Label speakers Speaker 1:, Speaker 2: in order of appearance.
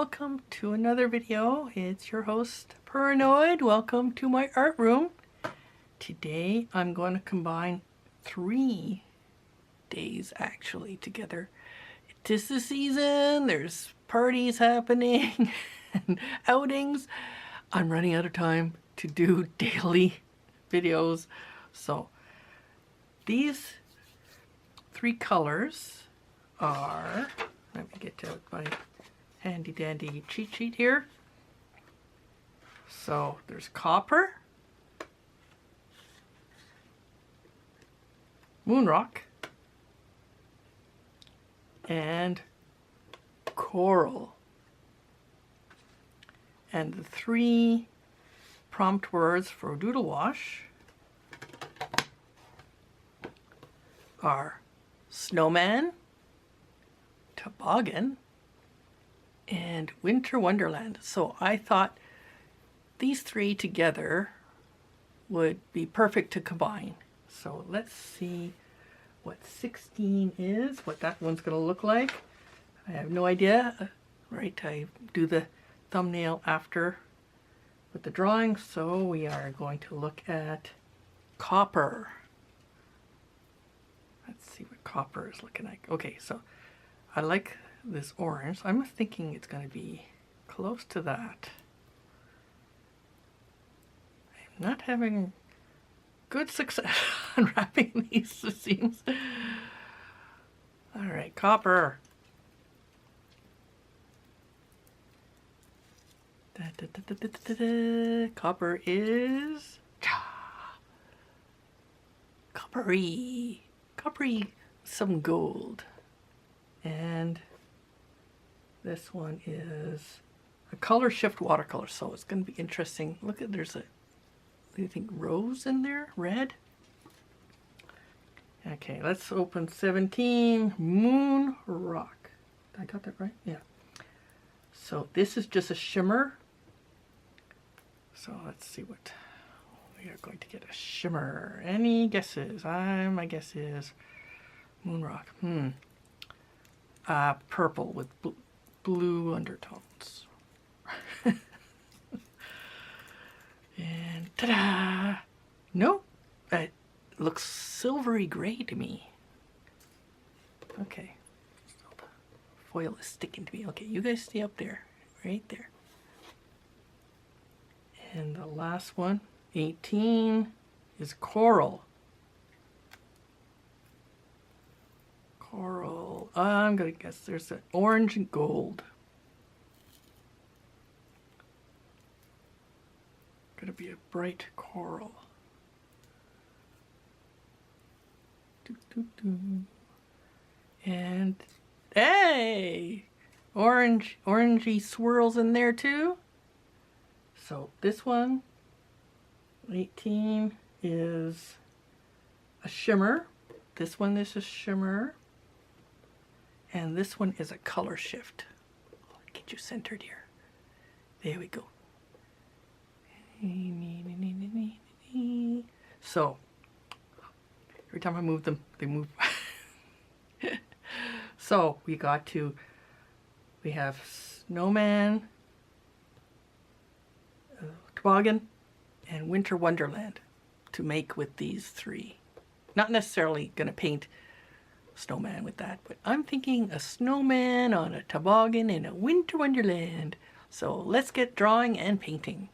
Speaker 1: welcome to another video. It's your host Purranoid. Welcome to my art room. Today I'm going to combine 3 days actually together. It is the season, there's parties happening and outings. I'm running out of time to do daily videos. So these 3 colors are, let me get out my handy dandy cheat sheet here. So there's copper, moonrock, and coral. And the 3 prompt words for Doodlewash are Snowman, Toboggan, and Winter Wonderland. So I thought these 3 together would be perfect to combine. So let's see what 16 is, what that one's going to look like. I have no idea. Right, I do the thumbnail after with the drawing. So we are going to look at copper. Let's see what copper is looking like. Okay, so I like this orange. I'm thinking it's going to be close to that. I'm not having good success unwrapping these, it seems. Alright, copper. Copper is coppery. Coppery, some gold. And this one is a color shift watercolor, so it's going to be interesting. Look at, there's a, do you think rose in there? Red? Okay, let's open 17, Moon Rock. I got that right? Yeah. So this is just a shimmer. So let's see what we are going to get. A shimmer. Any guesses? My guess is Moon Rock. Purple with blue undertones. And ta-da! Nope, it looks silvery gray to me. Okay, so the foil is sticking to me. Okay, you guys stay up there, right there. And the last one, 18, is coral. Coral. I'm gonna guess there's an orange and gold. Gonna be a bright coral. And hey, orangey swirls in there too. So this one, 18, is a shimmer. This one is a shimmer. And this one is a color shift. I'll get you centered here. There we go. So, every time I move them, they move. So, we have Snowman, Toboggan, and Winter Wonderland to make with these 3. Not necessarily going to paint Snowman with that, but I'm thinking a snowman on a toboggan in a Winter Wonderland. So let's get drawing and painting.